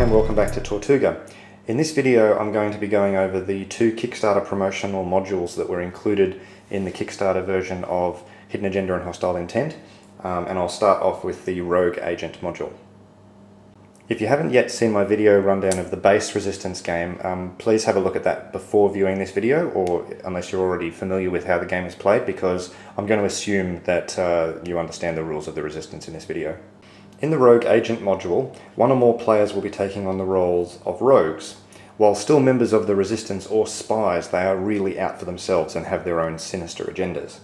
and welcome back to Tortuga. In this video I'm going to be going over the two Kickstarter promotional modules that were included in the Kickstarter version of Hidden Agenda and Hostile Intent, and I'll start off with the Rogue Agent module. If you haven't yet seen my video rundown of the base Resistance game, please have a look at that before viewing this video, or unless you're already familiar with how the game is played, because I'm going to assume that you understand the rules of the Resistance in this video. In the Rogue Agent module, one or more players will be taking on the roles of rogues. While still members of the Resistance or spies, they are really out for themselves and have their own sinister agendas.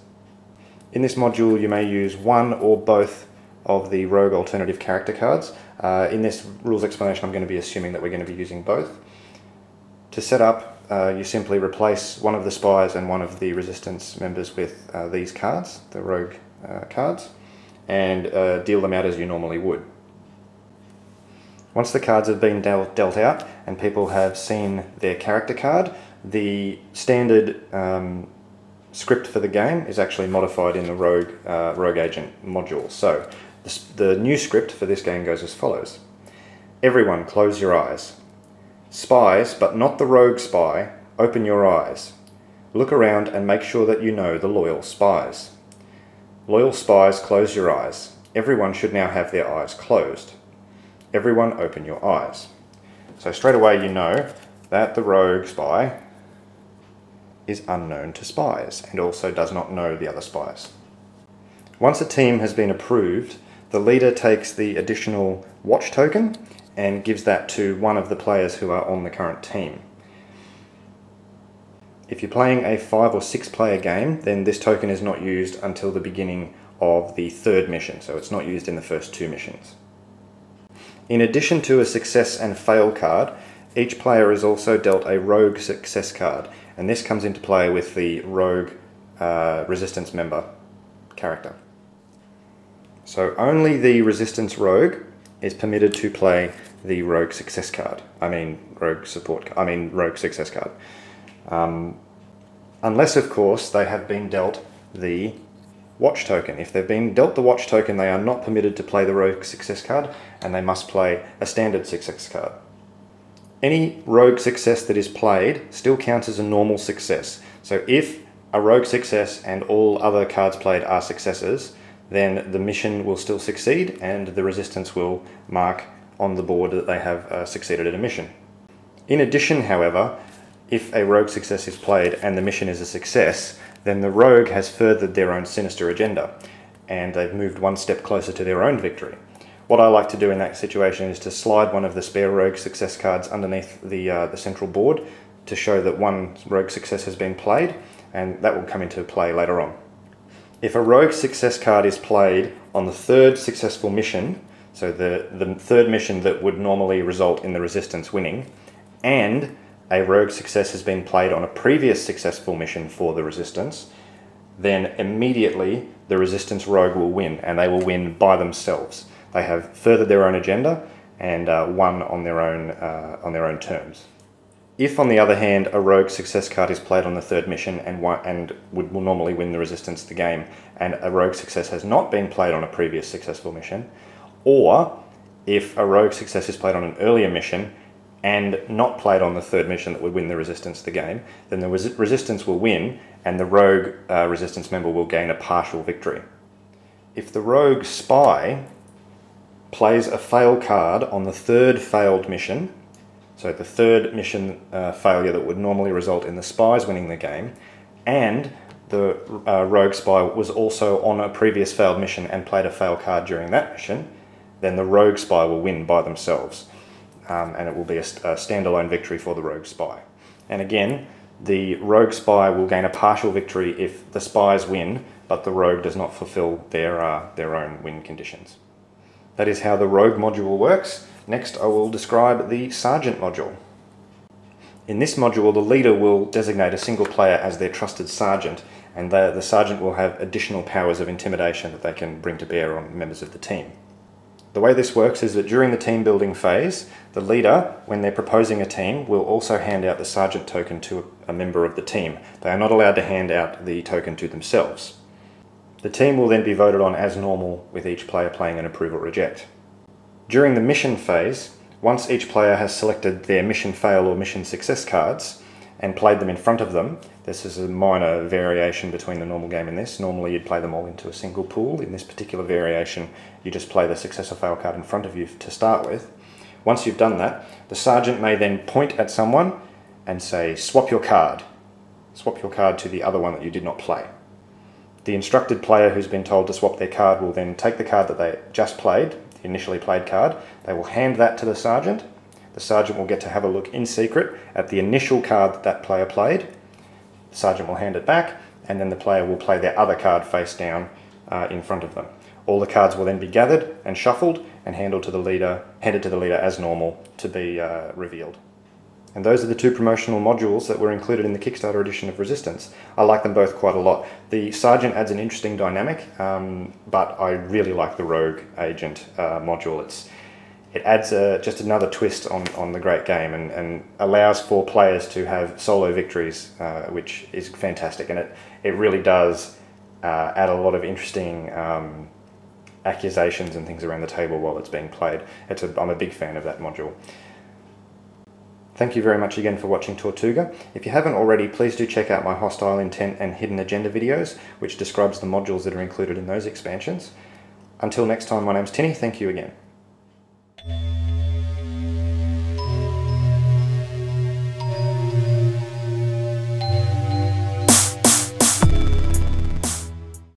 In this module you may use one or both of the rogue alternative character cards. In this rules explanation I'm going to be assuming that we're going to be using both. To set up, you simply replace one of the spies and one of the Resistance members with these cards, the rogue cards, and deal them out as you normally would. Once the cards have been dealt out and people have seen their character card, the standard script for the game is actually modified in the Rogue Agent module. So the new script for this game goes as follows. Everyone close your eyes. Spies, but not the rogue spy, open your eyes. Look around and make sure that you know the loyal spies. Loyal spies, close your eyes. Everyone should now have their eyes closed. Everyone open your eyes. So straight away you know that the rogue spy is unknown to spies and also does not know the other spies. Once a team has been approved, the leader takes the additional watch token and gives that to one of the players who are on the current team. If you're playing a 5 or 6 player game, then this token is not used until the beginning of the third mission, so it's not used in the first 2 missions. In addition to a success and fail card, each player is also dealt a rogue success card, and this comes into play with the rogue Resistance member character. So only the Resistance rogue is permitted to play the rogue success card. Rogue success card. Unless, of course, they have been dealt the watch token. If they've been dealt the watch token, they are not permitted to play the rogue success card, and they must play a standard success card. Any rogue success that is played still counts as a normal success. So if a rogue success and all other cards played are successes, then the mission will still succeed and the Resistance will mark on the board that they have succeeded at a mission. In addition, however, if a rogue success is played and the mission is a success, then the rogue has furthered their own sinister agenda and they've moved one step closer to their own victory. What I like to do in that situation is to slide one of the spare rogue success cards underneath the central board to show that one rogue success has been played, and that will come into play later on. If a rogue success card is played on the third successful mission, so the third mission that would normally result in the Resistance winning, and a rogue success has been played on a previous successful mission for the Resistance, then immediately the Resistance rogue will win, and they will win by themselves. They have furthered their own agenda and won on their own terms. If, on the other hand, a rogue success card is played on the third mission and will normally win the Resistance the game, and a rogue success has not been played on a previous successful mission, or if a rogue success is played on an earlier mission and not played on the third mission that would win the Resistance the game, then the Resistance will win and the rogue Resistance member will gain a partial victory. If the rogue spy plays a fail card on the third failed mission, so the third mission failure that would normally result in the spies winning the game, and the rogue spy was also on a previous failed mission and played a fail card during that mission, then the rogue spy will win by themselves. And it will be a standalone victory for the rogue spy. And again, the rogue spy will gain a partial victory if the spies win, but the rogue does not fulfill their own win conditions. That is how the rogue module works. Next, I will describe the sergeant module. In this module, the leader will designate a single player as their trusted sergeant, and the sergeant will have additional powers of intimidation that they can bring to bear on members of the team. The way this works is that during the team building phase, the leader, when they're proposing a team, will also hand out the sergeant token to a member of the team. They are not allowed to hand out the token to themselves. The team will then be voted on as normal, with each player playing an approve or reject. During the mission phase, Once each player has selected their mission fail or mission success cards and played them in front of them, this is a minor variation between the normal game and this. Normally you'd play them all into a single pool. In this particular variation, you just play the success or fail card in front of you to start with. Once you've done that, the sergeant may then point at someone and say, swap your card. Swap your card to the other one that you did not play. The instructed player who's been told to swap their card will then take the card that they just played, the initially played card. They will hand that to the sergeant. The sergeant will get to have a look in secret at the initial card that that player played. The sergeant will hand it back, and then the player will play their other card face down in front of them. All the cards will then be gathered and shuffled and handed to the leader as normal to be revealed. And those are the two promotional modules that were included in the Kickstarter edition of Resistance. I like them both quite a lot. The Sergeant adds an interesting dynamic, but I really like the Rogue Agent module. It adds just another twist on the great game and allows for players to have solo victories, which is fantastic. And it really does add a lot of interesting accusations and things around the table while it's being played. I'm a big fan of that module. Thank you very much again for watching Tortuga. If you haven't already, please do check out my Hostile Intent and Hidden Agenda videos, which describes the modules that are included in those expansions. Until next time, my name's Tinny. Thank you again.